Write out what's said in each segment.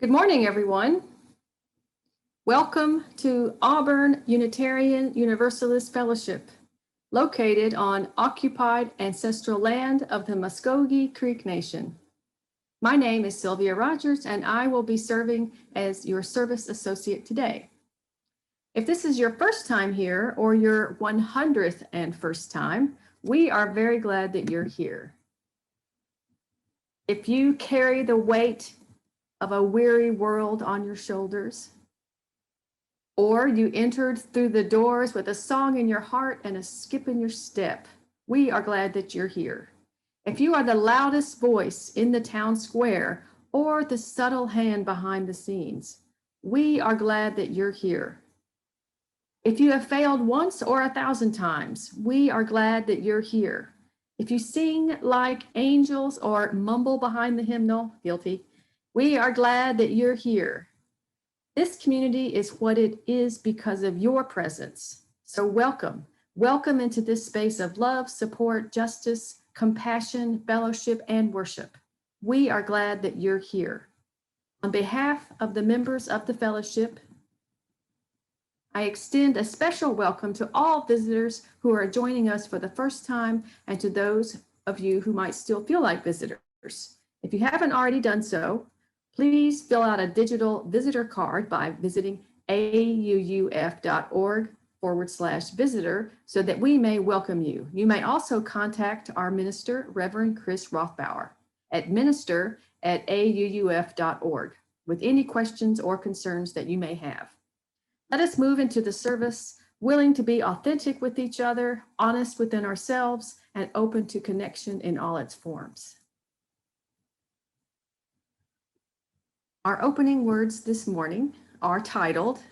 Good morning, everyone. Welcome to Auburn Unitarian Universalist Fellowship, located on occupied ancestral land of the Muskogee Creek Nation. My name is Sylvia Rogers, and I will be serving as your service associate today. If this is your first time here or your 100th and first time, we are very glad that you're here. If you carry the weight of a weary world on your shoulders, or you entered through the doors with a song in your heart and a skip in your step, we are glad that you're here. If you are the loudest voice in the town square or the subtle hand behind the scenes, we are glad that you're here. If you have failed once or 1,000 times, we are glad that you're here. If you sing like angels or mumble behind the hymnal, guilty, we are glad that you're here. This community is what it is because of your presence. So welcome. Welcome into this space of love, support, justice, compassion, fellowship, and worship. We are glad that you're here. On behalf of the members of the fellowship, I extend a special welcome to all visitors who are joining us for the first time and to those of you who might still feel like visitors. If you haven't already done so, please fill out a digital visitor card by visiting auuf.org/visitor so that we may welcome you. You may also contact our minister, Reverend Chris Rothbauer, at minister@auuf.org with any questions or concerns that you may have. Let us move into the service, willing to be authentic with each other, honest within ourselves, and open to connection in all its forms. Our opening words this morning are titled,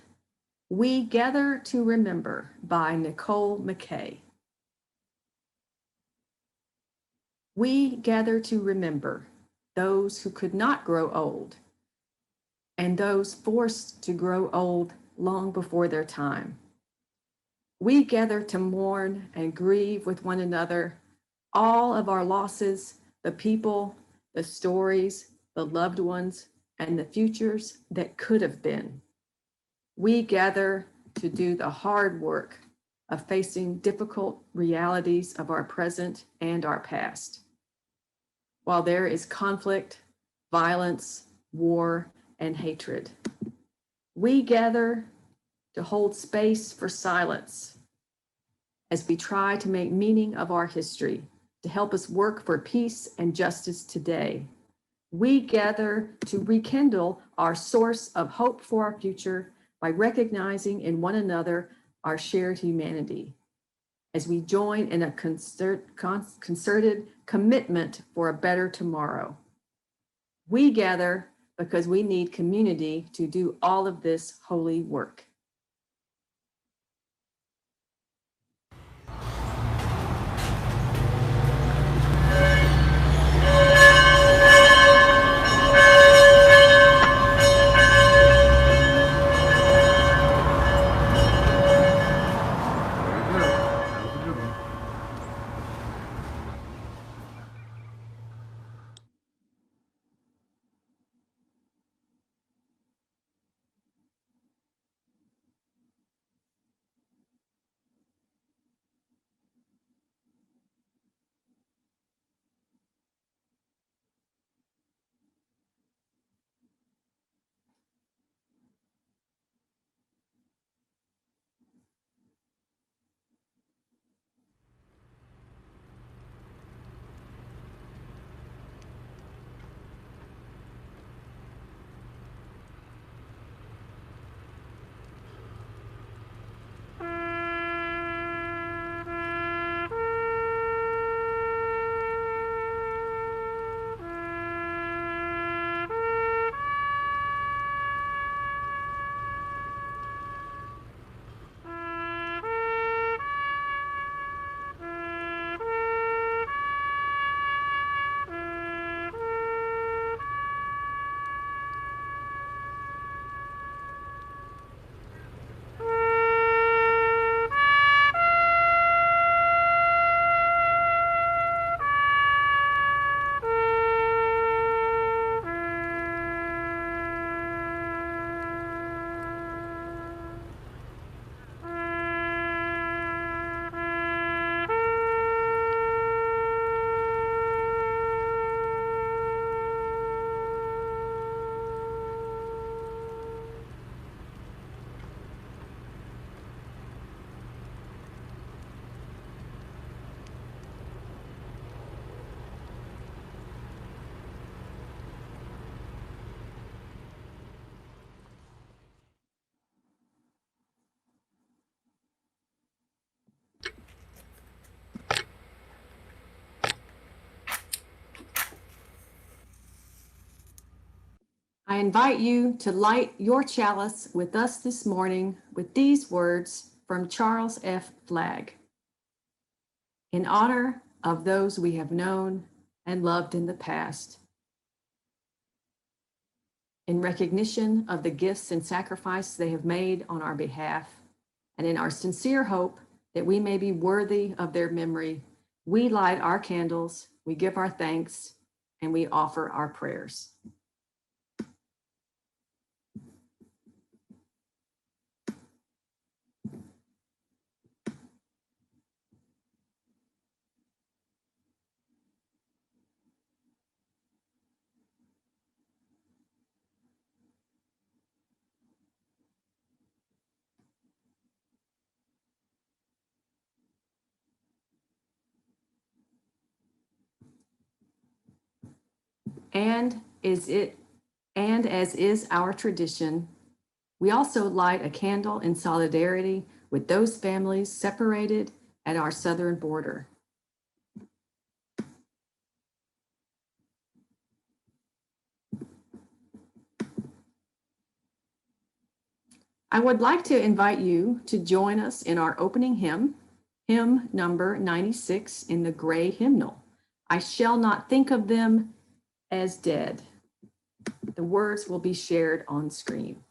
"We Gather to Remember" by Nicole McKay. We gather to remember those who could not grow old and those forced to grow old long before their time. We gather to mourn and grieve with one another all of our losses, the people, the stories, the loved ones, and the futures that could have been. We gather to do the hard work of facing difficult realities of our present and our past. While there is conflict, violence, war, and hatred, we gather to hold space for silence as we try to make meaning of our history, to help us work for peace and justice today. We gather to rekindle our source of hope for our future by recognizing in one another our shared humanity, as we join in a concerted commitment for a better tomorrow. We gather because we need community to do all of this holy work. I invite you to light your chalice with us this morning with these words from Charles F. Flagg. In honor of those we have known and loved in the past, in recognition of the gifts and sacrifices they have made on our behalf, and in our sincere hope that we may be worthy of their memory, we light our candles, we give our thanks, and we offer our prayers. And as is our tradition, we also light a candle in solidarity with those families separated at our southern border. I would like to invite you to join us in our opening hymn, hymn number 96 in the gray hymnal. I shall not think of them as dead. The words will be shared on screen.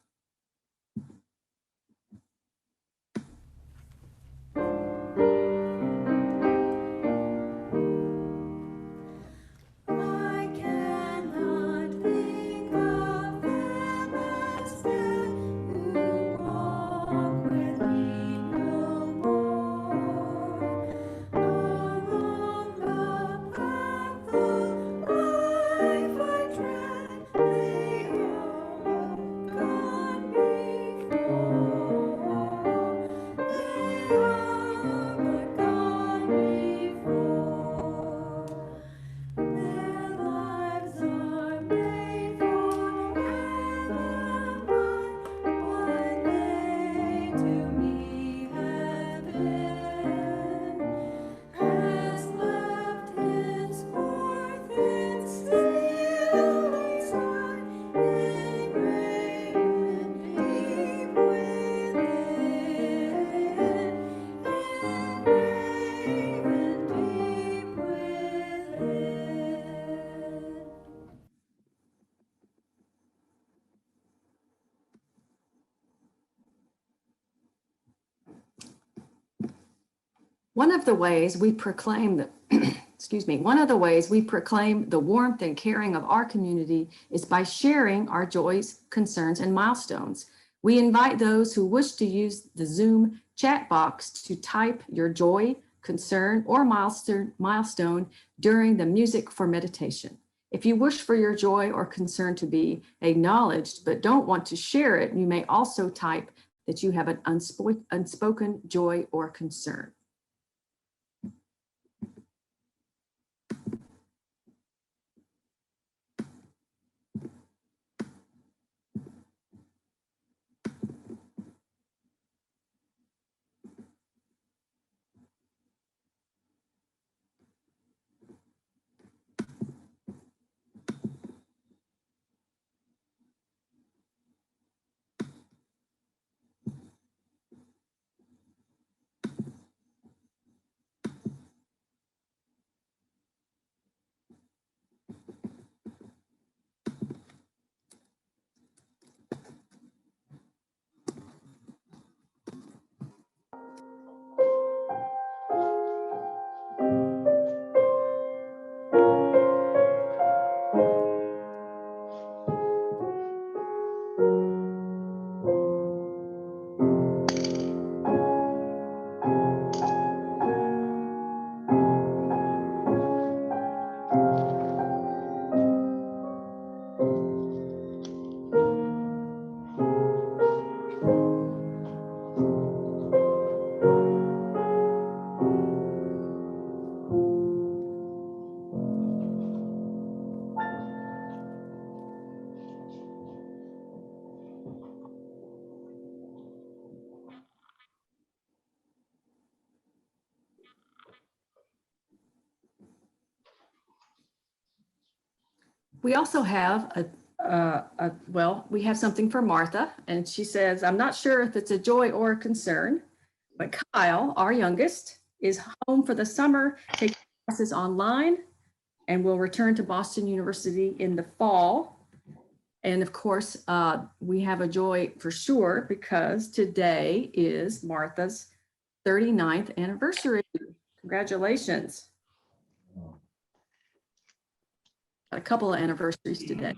One of the ways we proclaim the one of the ways we proclaim the warmth and caring of our community is by sharing our joys, concerns, and milestones. We invite those who wish to use the Zoom chat box to type your joy, concern, or milestone during the music for meditation. If you wish for your joy or concern to be acknowledged but don't want to share it, you may also type that you have an unspoken joy or concern. We also have well, we have something for Martha, and she says, I'm not sure if it's a joy or a concern, but Kyle, our youngest, is home for the summer, taking classes online, and will return to Boston University in the fall. And of course, we have a joy for sure because today is Martha's 39th anniversary. Congratulations. A couple of anniversaries today.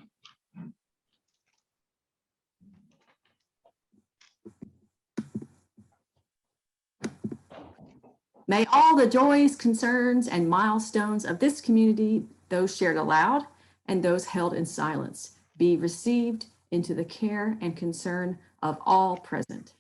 May all the joys, concerns, and milestones of this community, those shared aloud and those held in silence, be received into the care and concern of all present.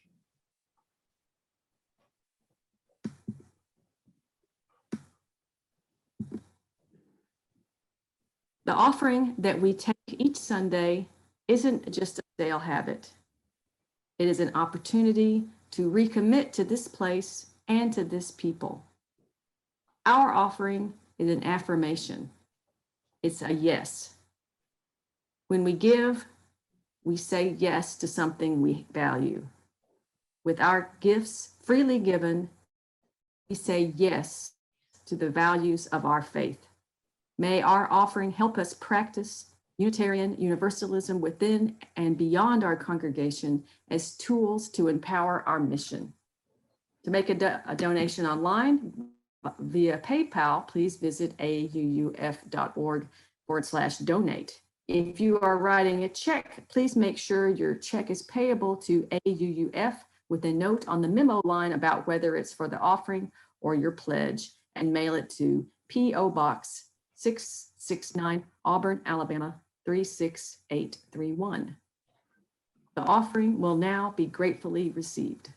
The offering that we take each Sunday isn't just a stale habit. It is an opportunity to recommit to this place and to this people. Our offering is an affirmation. It's a yes. When we give, we say yes to something we value. With our gifts freely given, we say yes to the values of our faith. May our offering help us practice Unitarian Universalism within and beyond our congregation as tools to empower our mission. To make a donation online via PayPal, please visit auuf.org/donate. If you are writing a check, please make sure your check is payable to AUUF with a note on the memo line about whether it's for the offering or your pledge, and mail it to P.O. Box 669, Auburn, Alabama 36831. The offering will now be gratefully received.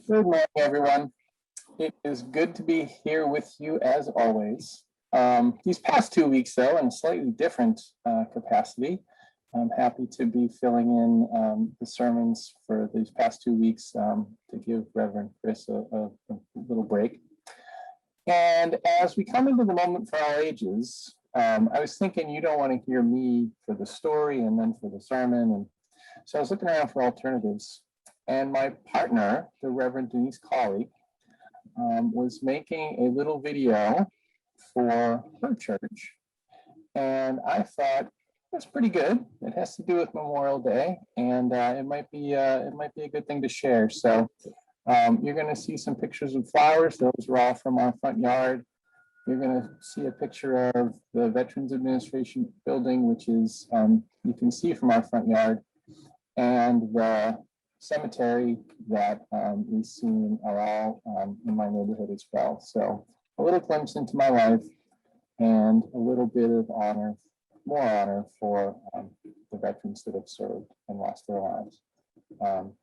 Good morning, everyone. It is good to be here with you as always. These past 2 weeks, though, in a slightly different capacity. I'm happy to be filling in the sermons for these past 2 weeks to give Reverend Chris a little break. And as we come into the moment for all ages, I was thinking you don't want to hear me for the story and then for the sermon. And so I was looking around for alternatives. And my partner, the Reverend Denise Colley, was making a little video for her church. And I thought, that's pretty good. It has to do with Memorial Day, and it might be a good thing to share. So you're going to see some pictures of flowers. Those are all from our front yard. You're going to see a picture of the Veterans Administration building, which is you can see from our front yard, and the cemetery that is seen are all in my neighborhood as well. So a little glimpse into my life and a little bit of honor, more honor for the veterans that have served and lost their lives.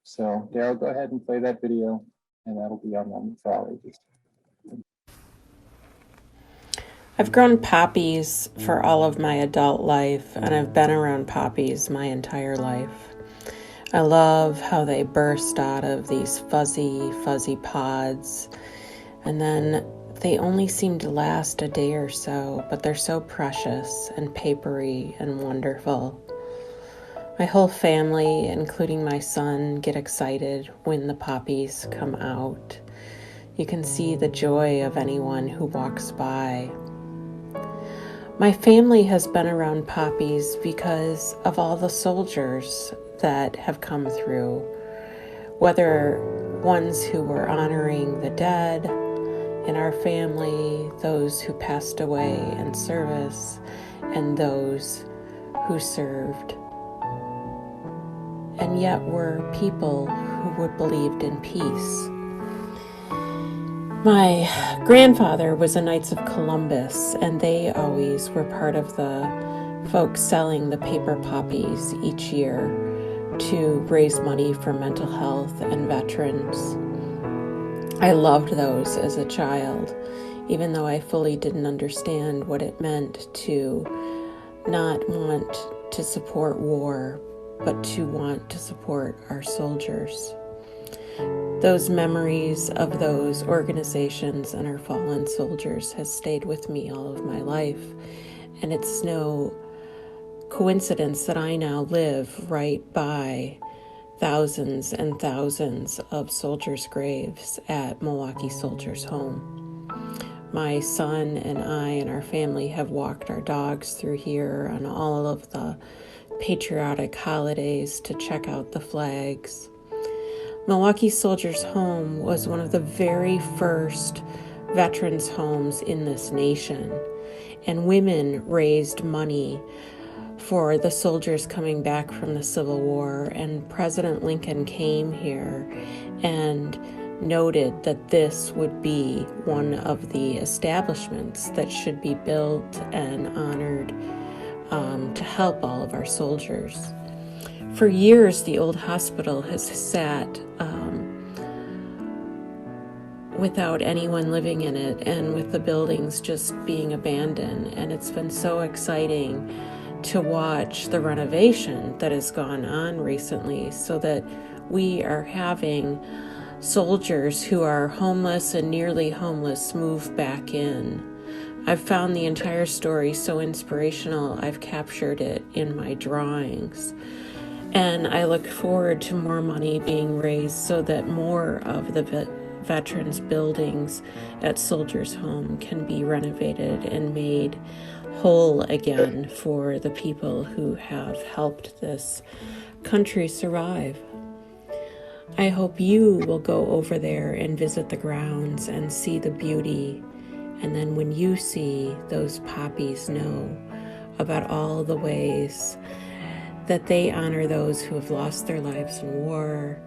So Daryl, go ahead and play that video, and that'll be our moment for all ages. I've grown poppies for all of my adult life, and I've been around poppies my entire life. I love how they burst out of these fuzzy pods, and then they only seem to last a day or so, but they're so precious and papery and wonderful. My whole family, including my son, get excited when the poppies come out. You can see the joy of anyone who walks by. My family has been around poppies because of all the soldiers that have come through, whether ones who were honoring the dead in our family, those who passed away in service, and those who served, and yet were people who believed in peace. My grandfather was a Knights of Columbus, and they always were part of the folks selling the paper poppies each year to raise money for mental health and veterans. I loved those as a child, even though I fully didn't understand what it meant to not want to support war, but to want to support our soldiers. Those memories of those organizations and our fallen soldiers has stayed with me all of my life, and it's no coincidence that I now live right by thousands and thousands of soldiers' graves at Milwaukee Soldiers' Home. My son and I and our family have walked our dogs through here on all of the patriotic holidays to check out the flags. Milwaukee Soldiers' Home was one of the very first veterans' homes in this nation, and women raised money for the soldiers coming back from the Civil War, and President Lincoln came here and noted that this would be one of the establishments that should be built and honored to help all of our soldiers. For years, the old hospital has sat without anyone living in it, and with the buildings just being abandoned, and it's been so exciting to watch the renovation that has gone on recently, so that we are having soldiers who are homeless and nearly homeless move back in. I've found the entire story so inspirational, I've captured it in my drawings. And I look forward to more money being raised so that more of the veterans' buildings at Soldiers' Home can be renovated and made whole again for the people who have helped this country survive. I hope you will go over there and visit the grounds and see the beauty, and then when you see those poppies, know about all the ways that they honor those who have lost their lives in war,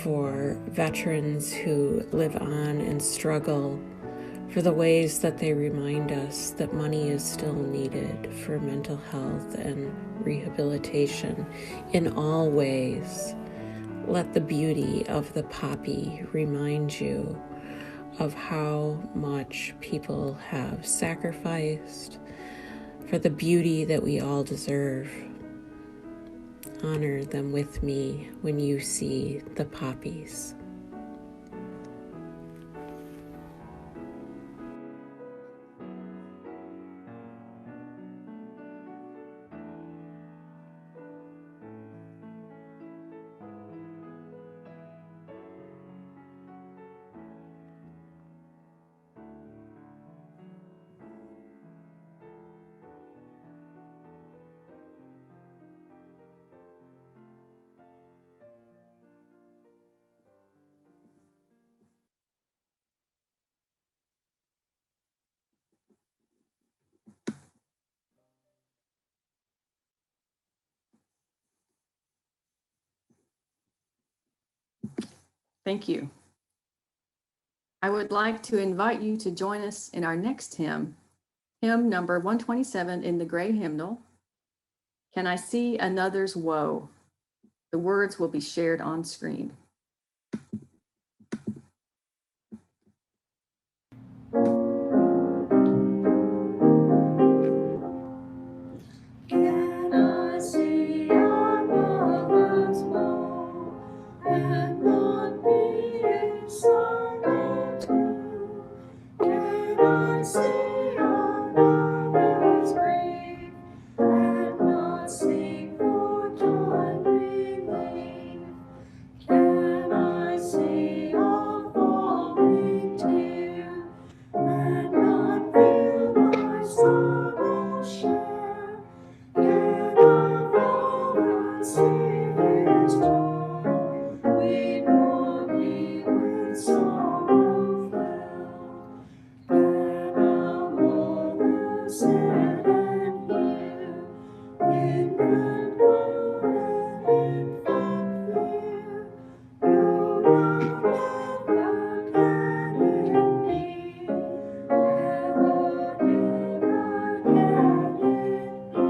for veterans who live on and struggle, for the ways that they remind us that money is still needed for mental health and rehabilitation in all ways. Let the beauty of the poppy remind you of how much people have sacrificed for the beauty that we all deserve. honor them with me when you see the poppies. Thank you. I would like to invite you to join us in our next hymn, hymn number 127 in the gray hymnal, Can I See Another's Woe? The words will be shared on screen. Can I see another's woe, and not be in sorrow too? Can I see another's grief, and not seek for joy relief? Can I see a falling tear, and not feel my sorrow share? Can a father see his child weep longing with sorrow filled? Can a mother sit and hear infant moan and infant fear? No, no, never can it be. Never, never can it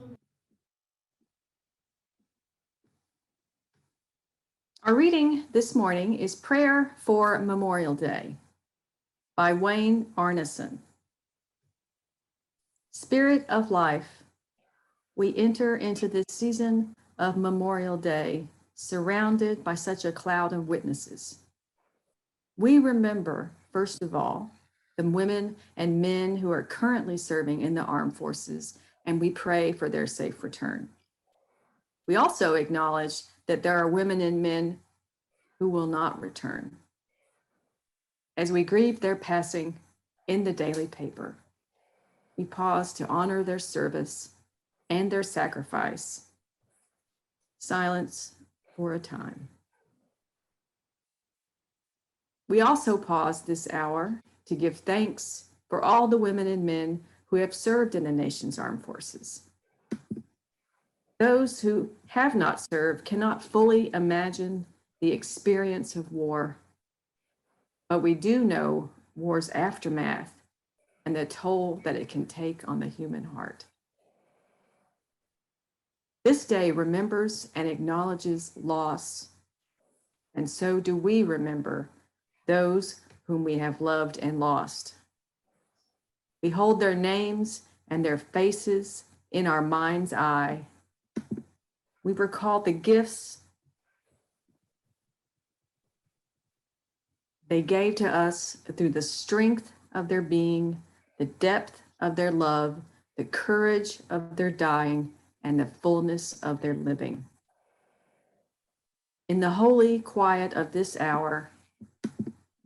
be. Our reading this morning is Prayer for Memorial Day by Wayne Arneson. Spirit of life, we enter into this season of Memorial Day surrounded by such a cloud of witnesses. We remember, first of all, the women and men who are currently serving in the armed forces, and we pray for their safe return. We also acknowledge that there are women and men who will not return. As we grieve their passing in the daily paper, we pause to honor their service and their sacrifice. Silence for a time. We also pause this hour to give thanks for all the women and men who have served in the nation's armed forces. Those who have not served cannot fully imagine the experience of war, but we do know war's aftermath and the toll that it can take on the human heart. This day remembers and acknowledges loss, and so do we remember those whom we have loved and lost. We hold their names and their faces in our mind's eye. We recall the gifts they gave to us through the strength of their being, the depth of their love, the courage of their dying, and the fullness of their living. In the holy quiet of this hour,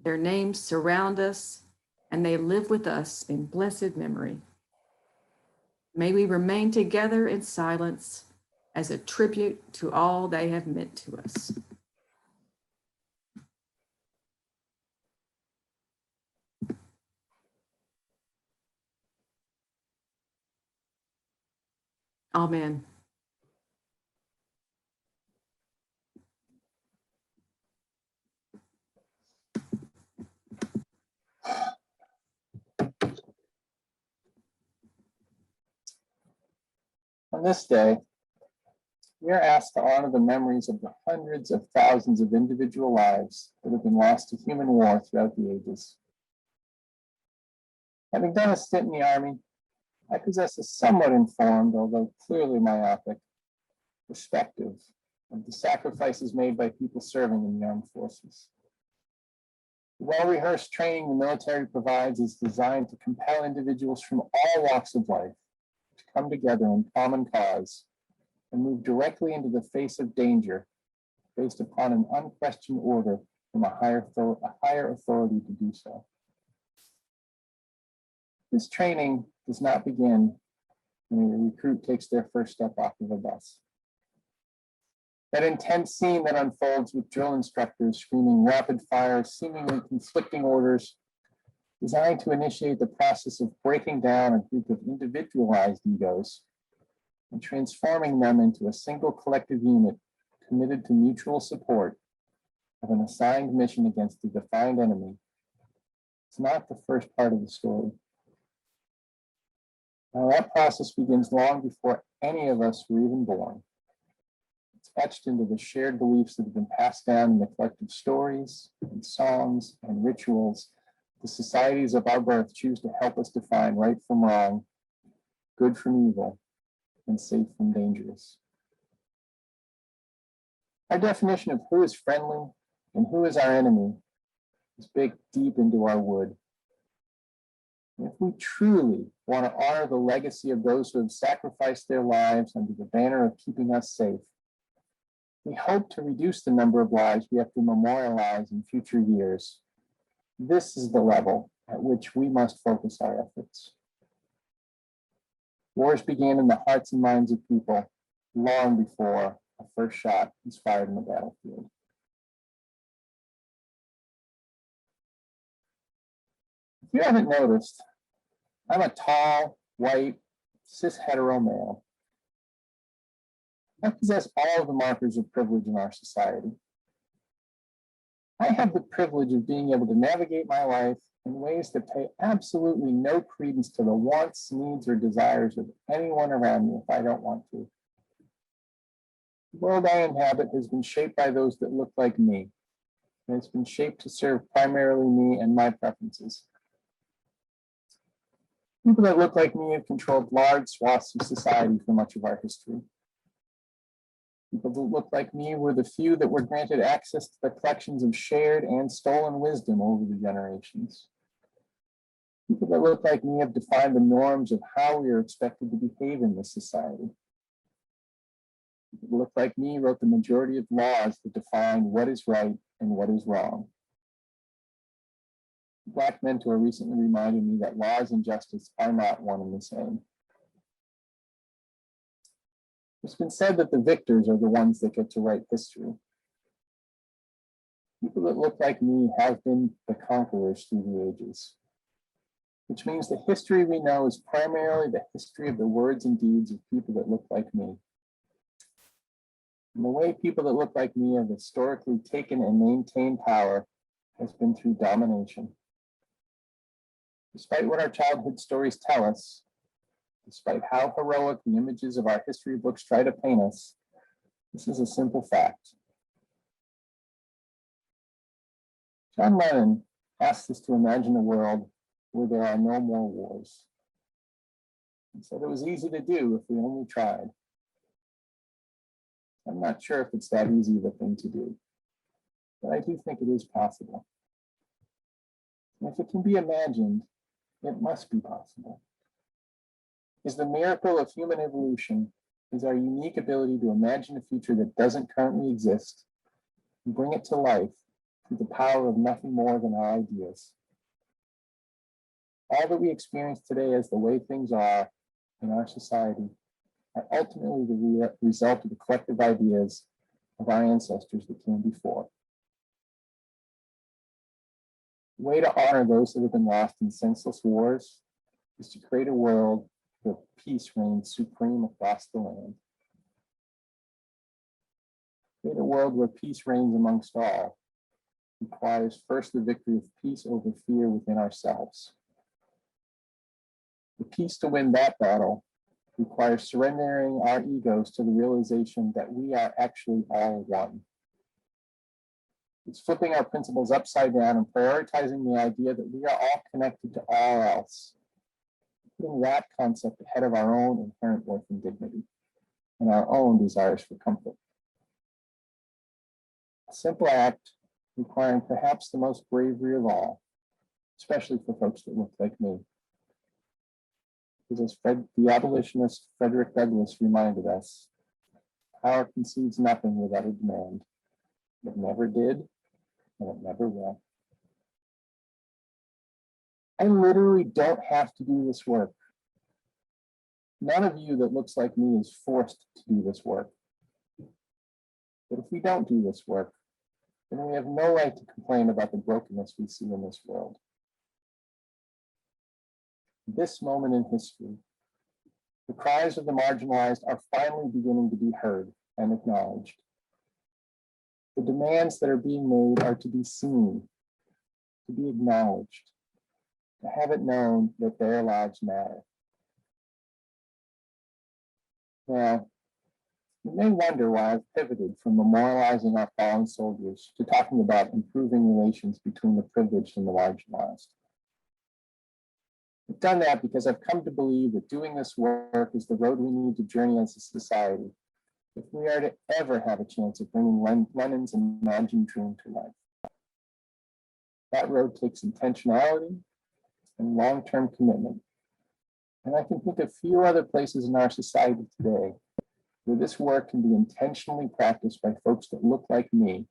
their names surround us and they live with us in blessed memory. May we remain together in silence as a tribute to all they have meant to us. Amen. On this day, we are asked to honor the memories of the hundreds of thousands of individual lives that have been lost to human war throughout the ages. Having done a stint in the Army, I possess a somewhat informed, although clearly myopic, perspective of the sacrifices made by people serving in the armed forces. The well-rehearsed training the military provides is designed to compel individuals from all walks of life to come together in common cause and move directly into the face of danger based upon an unquestioned order from a higher authority to do so. This training does not begin when a recruit takes their first step off of a bus. That intense scene that unfolds with drill instructors screaming rapid fire, seemingly conflicting orders, designed to initiate the process of breaking down a group of individualized egos and transforming them into a single collective unit committed to mutual support of an assigned mission against a defined enemy. It's not the first part of the story. Now, that process begins long before any of us were even born. It's etched into the shared beliefs that have been passed down in the collective stories and songs and rituals the societies of our birth choose to help us define right from wrong, good from evil, and safe from dangerous. Our definition of who is friendly and who is our enemy is baked deep into our wood. If we truly want to honor the legacy of those who have sacrificed their lives under the banner of keeping us safe, we hope to reduce the number of lives we have to memorialize in future years. This is the level at which we must focus our efforts. Wars began in the hearts and minds of people long before a first shot was fired in the battlefield. If you haven't noticed, I'm a tall, white, cis hetero male. I possess all of the markers of privilege in our society. I have the privilege of being able to navigate my life in ways that pay absolutely no credence to the wants, needs, or desires of anyone around me if I don't want to. The world I inhabit has been shaped by those that look like me, and it's been shaped to serve primarily me and my preferences. People that look like me have controlled large swaths of society for much of our history. People that look like me were the few that were granted access to the collections of shared and stolen wisdom over the generations. People that look like me have defined the norms of how we are expected to behave in this society. People that look like me wrote the majority of laws that define what is right and what is wrong. A Black mentor recently reminded me that laws and justice are not one and the same. It's been said that the victors are the ones that get to write history. People that look like me have been the conquerors through the ages, which means the history we know is primarily the history of the words and deeds of people that look like me. And the way people that look like me have historically taken and maintained power has been through domination. Despite what our childhood stories tell us, despite how heroic the images of our history books try to paint us, this is a simple fact. John Lennon asked us to imagine a world where there are no more wars. He said it was easy to do if we only tried. I'm not sure if it's that easy of a thing to do, but I do think it is possible. And if it can be imagined, it must be possible. Is the miracle of human evolution is our unique ability to imagine a future that doesn't currently exist and bring it to life through the power of nothing more than our ideas. All that we experience today as the way things are in our society are ultimately the result of the collective ideas of our ancestors that came before. The way to honor those that have been lost in senseless wars is to create a world where peace reigns supreme across the land. Create a world where peace reigns amongst all requires first the victory of peace over fear within ourselves. The peace to win that battle requires surrendering our egos to the realization that we are actually all one. It's flipping our principles upside down and prioritizing the idea that we are all connected to all else. putting that concept ahead of our own inherent worth and dignity and our own desires for comfort. A simple act requiring perhaps the most bravery of all, especially for folks that look like me. Because as the abolitionist Frederick Douglass reminded us, power concedes nothing without a demand. It never did, and it never will. I literally don't have to do this work. None of you that looks like me is forced to do this work. But if we don't do this work, then we have no right to complain about the brokenness we see in this world. This moment in history, the cries of the marginalized are finally beginning to be heard and acknowledged. The demands that are being made are to be seen, to be acknowledged, to have it known that their lives matter. Now, you may wonder why I've pivoted from memorializing our fallen soldiers to talking about improving relations between the privileged and the marginalized. I've done that because I've come to believe that doing this work is the road we need to journey as a society if we are to ever have a chance of bringing Lenin's imagined dream to life. That road takes intentionality and long-term commitment. And I can think of few other places in our society today where this work can be intentionally practiced by folks that look like me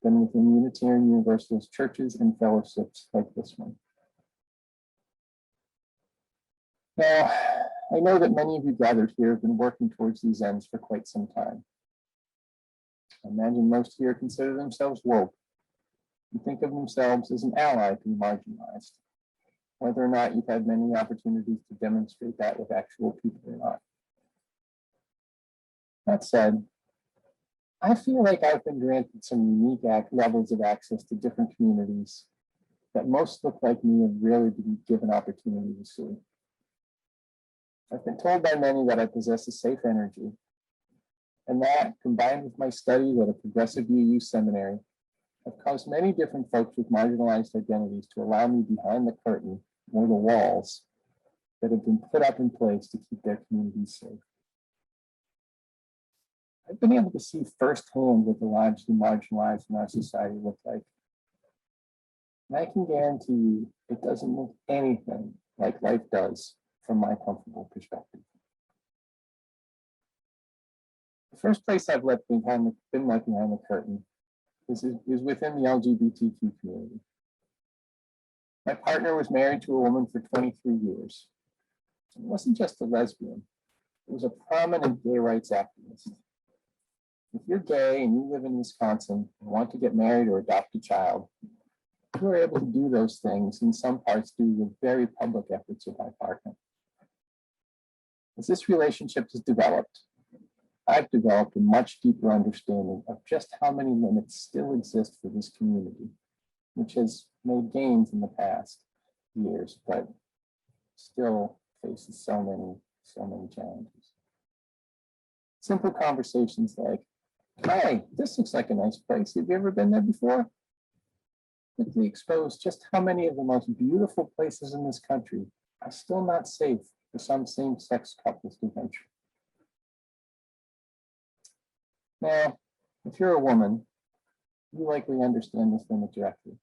than within Unitarian Universalist churches and fellowships like this one. Now, I know that many of you gathered here have been working towards these ends for quite some time. I imagine most here consider themselves woke and think of themselves as an ally to the marginalized, whether or not you've had many opportunities to demonstrate that with actual people or not. That said, I feel like I've been granted some unique levels of access to different communities that most look like me have really been given opportunity to see. I've been told by many that I possess a safe energy, and that, combined with my studies at a progressive UU seminary, have caused many different folks with marginalized identities to allow me behind the curtain or the walls that have been put up in place to keep their communities safe. I've been able to see firsthand what the lives of the marginalized in our society look like. And I can guarantee you it doesn't look anything like life does from my comfortable perspective. The first place I've been left behind the curtain is within the LGBTQ community. My partner was married to a woman for 23 years. It wasn't just a lesbian, it was a prominent gay rights activist. If you're gay and you live in Wisconsin and want to get married or adopt a child, you are able to do those things in some parts due to the very public efforts of my partner. As this relationship has developed, I've developed a much deeper understanding of just how many limits still exist for this community, which has made gains in the past years, but still faces so many challenges. Simple conversations like, "Hey, this looks like a nice place. Have you ever been there before?" quickly expose just how many of the most beautiful places in this country are still not safe for some same-sex couples to venture. Now, if you're a woman, you likely understand this limit directly.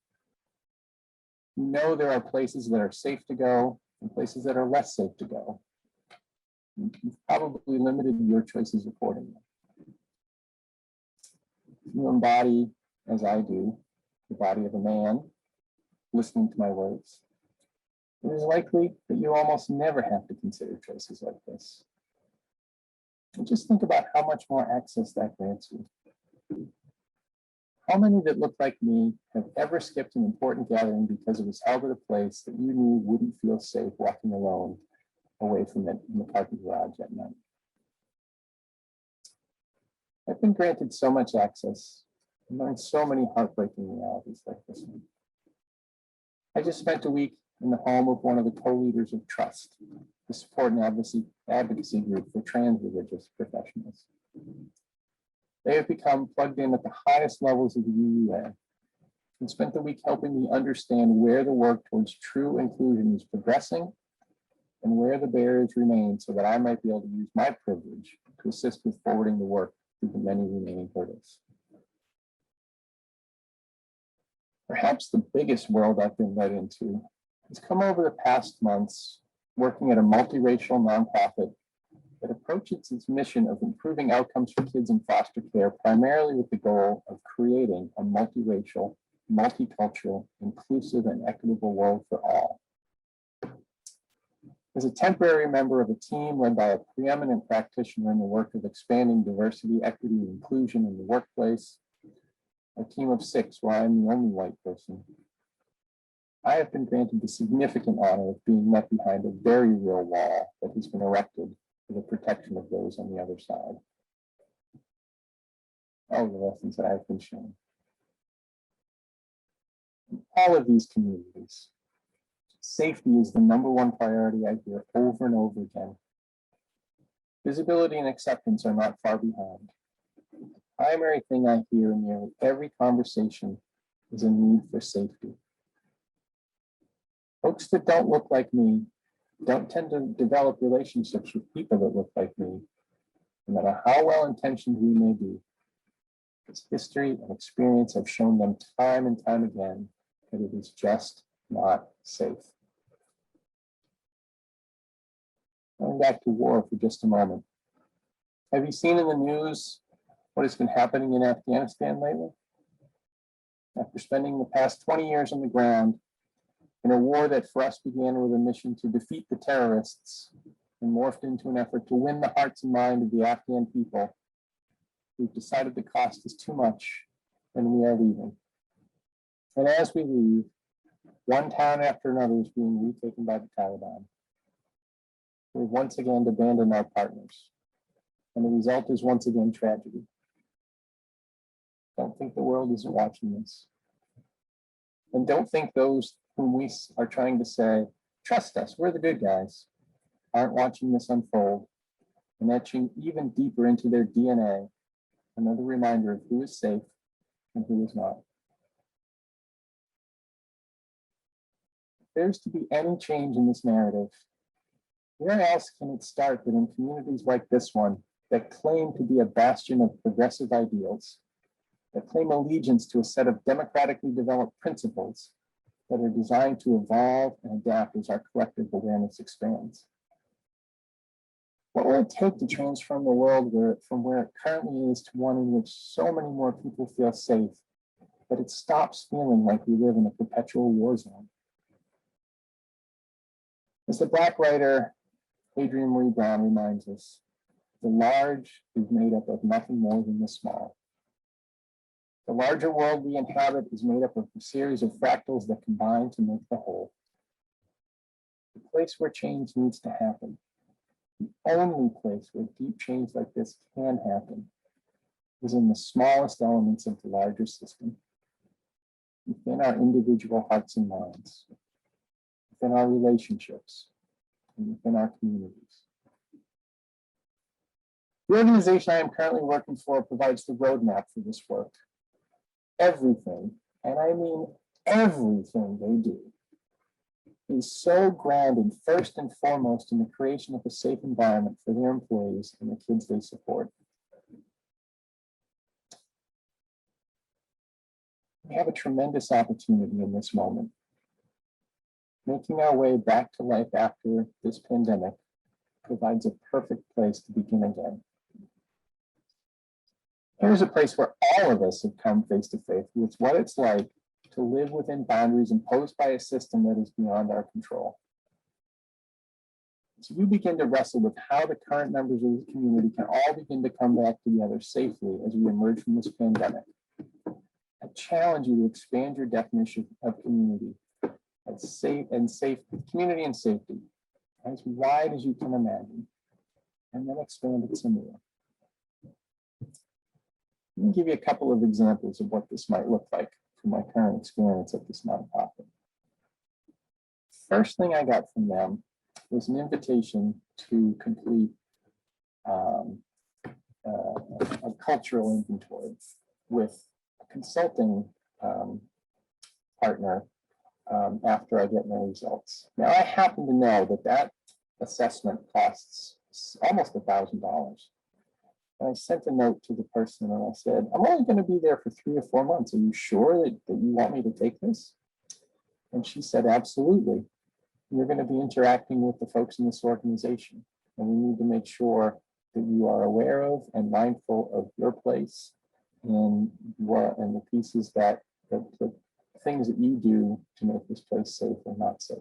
You know there are places that are safe to go and places that are less safe to go. You've probably limited your choices accordingly. You embody, as I do, the body of a man, listening to my words. It is likely that you almost never have to consider choices like this. And just think about how much more access that grants you. How many that look like me have ever skipped an important gathering because it was held at a place that you knew wouldn't feel safe walking alone away from it in the parking garage at night? I've been granted so much access and learned so many heartbreaking realities like this one. I just spent a week in the home of one of the co-leaders of Trust, the support and advocacy group for trans religious professionals. They have become plugged in at the highest levels of the UUA and spent the week helping me understand where the work towards true inclusion is progressing and where the barriers remain so that I might be able to use my privilege to assist with forwarding the work through the many remaining hurdles. Perhaps the biggest world I've been led into has come over the past months working at a multiracial nonprofit that approaches its mission of improving outcomes for kids in foster care primarily with the goal of creating a multiracial, multicultural, inclusive, and equitable world for all. As a temporary member of a team led by a preeminent practitioner in the work of expanding diversity, equity, and inclusion in the workplace, a team of 6 where I'm the only white person, I have been granted the significant honor of being met behind a very real wall that has been erected for the protection of those on the other side. All the lessons that I've been shown. In all of these communities, safety is the #1 priority I hear over and over again. Visibility and acceptance are not far behind. The primary thing I hear in nearly every conversation is a need for safety. Folks that don't look like me don't tend to develop relationships with people that look like me, no matter how well-intentioned we may be. Because history and experience have shown them time and time again that it is just not safe. Going back to war for just a moment. Have you seen in the news what has been happening in Afghanistan lately? After spending the past 20 years on the ground in a war that for us began with a mission to defeat the terrorists and morphed into an effort to win the hearts and minds of the Afghan people, we've decided the cost is too much and we are leaving. And as we leave, one town after another is being retaken by the Taliban. We've once again abandoned our partners, and the result is once again tragedy. Don't think the world isn't watching this. And don't think those whom we are trying to say, trust us, we're the good guys, aren't watching this unfold and etching even deeper into their DNA another reminder of who is safe and who is not. If there's to be any change in this narrative, where else can it start but in communities like this one that claim to be a bastion of progressive ideals, that claim allegiance to a set of democratically developed principles that are designed to evolve and adapt as our collective awareness expands? What will it take to transform the world from where it currently is to one in which so many more people feel safe, that it stops feeling like we live in a perpetual war zone? As the Black writer Adrienne Marie Brown reminds us, the large is made up of nothing more than the small. The larger world we inhabit is made up of a series of fractals that combine to make the whole. The place where change needs to happen, the only place where deep change like this can happen, is in the smallest elements of the larger system, within our individual hearts and minds, within our relationships, and within our communities. The organization I am currently working for provides the roadmap for this work. Everything, and I mean everything they do, is so grounded first and foremost in the creation of a safe environment for their employees and the kids they support. We have a tremendous opportunity in this moment. Making our way back to life after this pandemic provides a perfect place to begin again. Here's a place where all of us have come face to face with what it's like to live within boundaries imposed by a system that is beyond our control. So you begin to wrestle with how the current members of the community can all begin to come back together safely as we emerge from this pandemic. I challenge you to expand your definition of community as community and safety, as wide as you can imagine, and then expand it some more. Let me give you a couple of examples of what this might look like from my current experience at this nonprofit. First thing I got from them was an invitation to complete a cultural inventory with a consulting partner after I get my results. Now, I happen to know that assessment costs almost $1,000. And I sent a note to the person and I said, I'm only going to be there for 3 or 4 months. Are you sure that you want me to take this? And she said, absolutely. You're going to be interacting with the folks in this organization. And we need to make sure that you are aware of and mindful of your place and the pieces that the things that you do to make this place safe or not safe.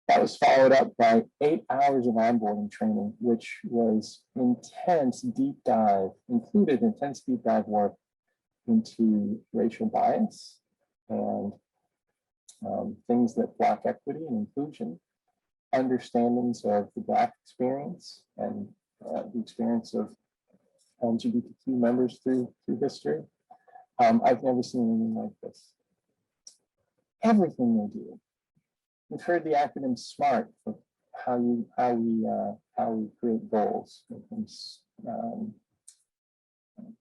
That was followed up by 8 hours of onboarding training, which was included intense deep dive work into racial bias and things that block equity and inclusion, understandings of the Black experience and the experience of LGBTQ members through history. I've never seen anything like this. Everything they do. We've heard the acronym SMART for how we create goals.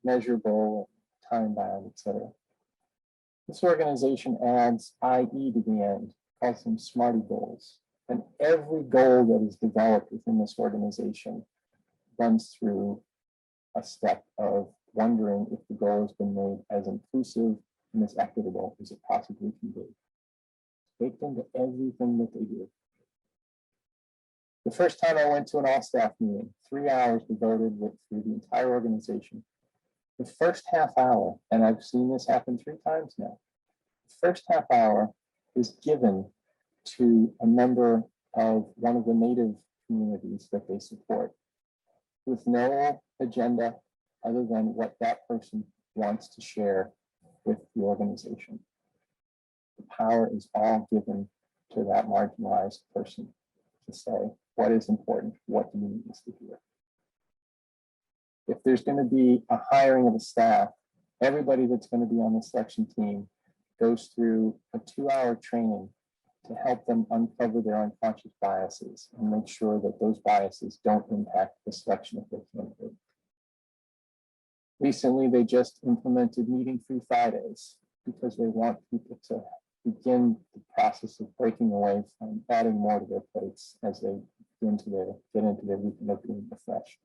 Measurable, time bound, etc. This organization adds IE to the end, calls them SMARTY goals. And every goal that is developed within this organization runs through a step of wondering if the goal has been made as inclusive and as equitable as it possibly can be. Baked into everything that they do. The first time I went to an all-staff meeting, 3 hours devoted through the entire organization. The first half hour, and I've seen this happen 3 times now, the first half hour is given to a member of one of the Native communities that they support with no agenda other than what that person wants to share with the organization. The power is all given to that marginalized person to say what is important, what do you need us to hear. If there's going to be a hiring of a staff, everybody that's going to be on the selection team goes through a 2-hour training to help them uncover their unconscious biases and make sure that those biases don't impact the selection of their candidate. Recently, they just implemented meeting-free Fridays because they want people to begin the process of breaking away from adding more to their plates as they get into their weekend of being refreshed.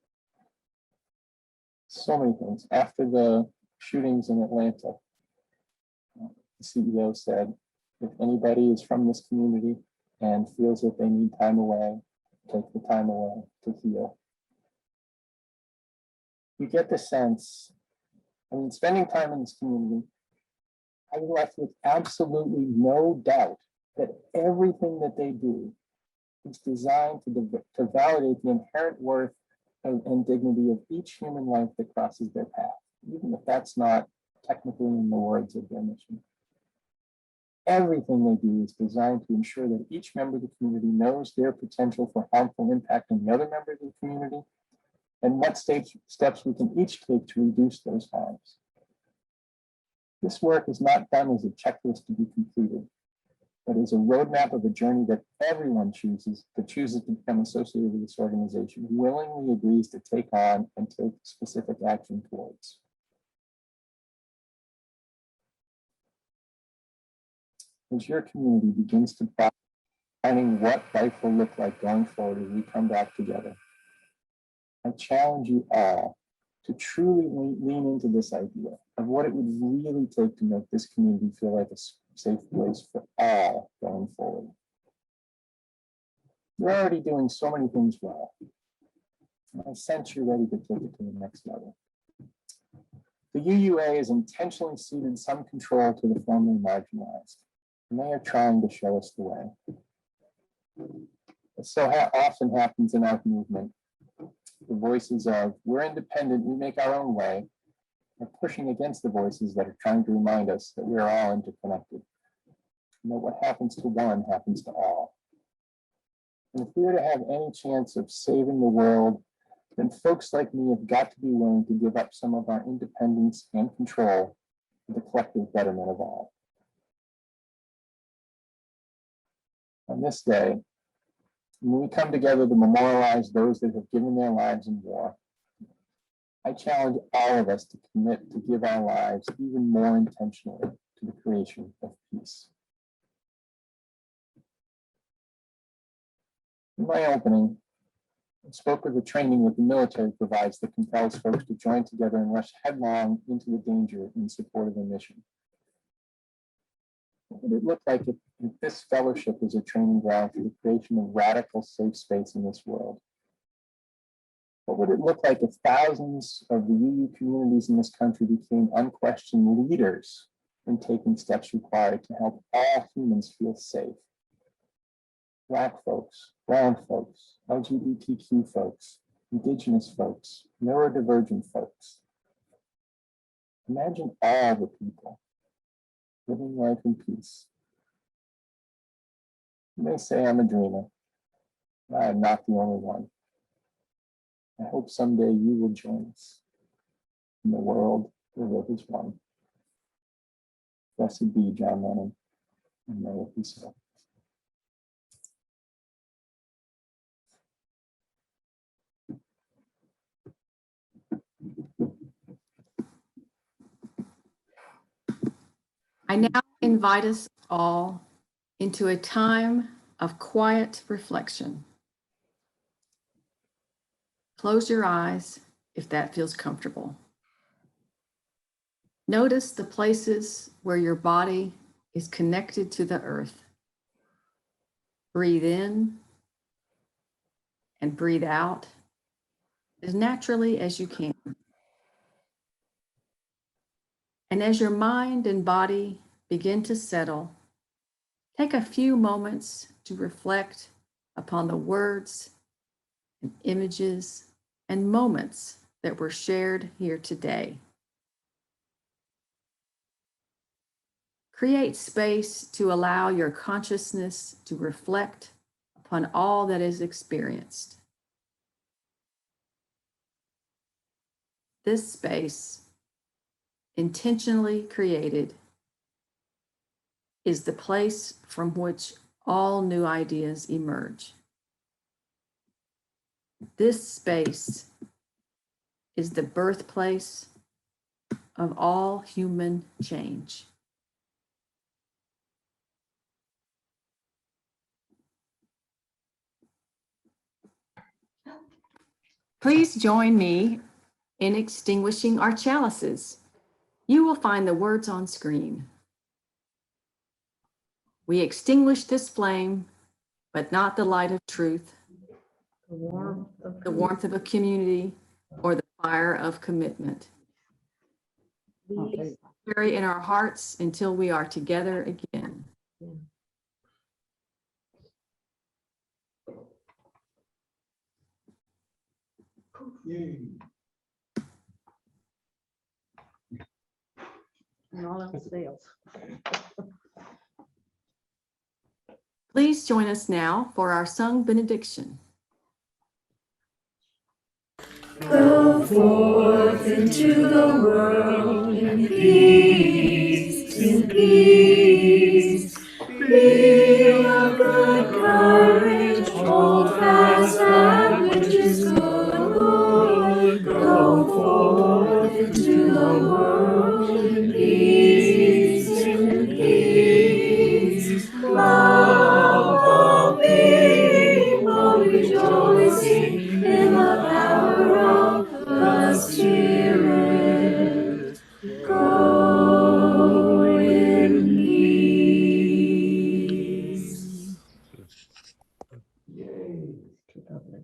So many things. After the shootings in Atlanta, the CEO said, if anybody is from this community and feels that they need time away, take the time away to heal. You get the sense, spending time in this community, I was left with absolutely no doubt that everything that they do is designed to validate the inherent worth and dignity of each human life that crosses their path, even if that's not technically in the words of their mission. Everything they do is designed to ensure that each member of the community knows their potential for harmful impact on the other members of the community and what steps we can each take to reduce those harms. This work is not done as a checklist to be completed, but as a roadmap of a journey that everyone that chooses to become associated with this organization willingly agrees to take on and take specific action towards. As your community begins to planning what life will look like going forward as we come back together, I challenge you all to truly lean into this idea of what it would really take to make this community feel like a safe place for all going forward. You're already doing so many things well. I sense you're ready to take it to the next level. The UUA has intentionally ceded some control to the formerly marginalized, and they are trying to show us the way. It so often happens in our movement. The voices of we're independent, we make our own way, are pushing against the voices that are trying to remind us that we're all interconnected. And that what happens to one happens to all. And if we are to have any chance of saving the world, then folks like me have got to be willing to give up some of our independence and control for the collective betterment of all. On this day, when we come together to memorialize those that have given their lives in war, I challenge all of us to commit to give our lives even more intentionally to the creation of peace. In my opening, I spoke of the training that the military provides that compels folks to join together and rush headlong into the danger in support of their mission. What would it look like if this fellowship was a training ground for the creation of radical safe space in this world? What would it look like if thousands of the UU communities in this country became unquestioned leaders in taking steps required to help all humans feel safe? Black folks, brown folks, LGBTQ folks, Indigenous folks, neurodivergent folks. Imagine all the people living life in peace. You may say I'm a dreamer. I am not the only one. I hope someday you will join us in the world where love is one. Blessed be John Lennon, and may it be so. I now invite us all into a time of quiet reflection. Close your eyes if that feels comfortable. Notice the places where your body is connected to the earth. Breathe in and breathe out as naturally as you can. And as your mind and body begin to settle, take a few moments to reflect upon the words and images and moments that were shared here today. Create space to allow your consciousness to reflect upon all that is experienced. This space, intentionally created, is the place from which all new ideas emerge. This space is the birthplace of all human change. Please join me in extinguishing our chalices. You will find the words on screen. We extinguish this flame, but not the light of truth, the warmth of a community, or the fire of commitment. These carry in our hearts until we are together again. And all else fails. Please join us now for our sung benediction. Go forth into the world in peace, in peace. Be of good courage, hold fast that which is good. Go forth into the world in peace, in peace. Love all people rejoicing in the power of the Spirit. Go in peace. Too lovely.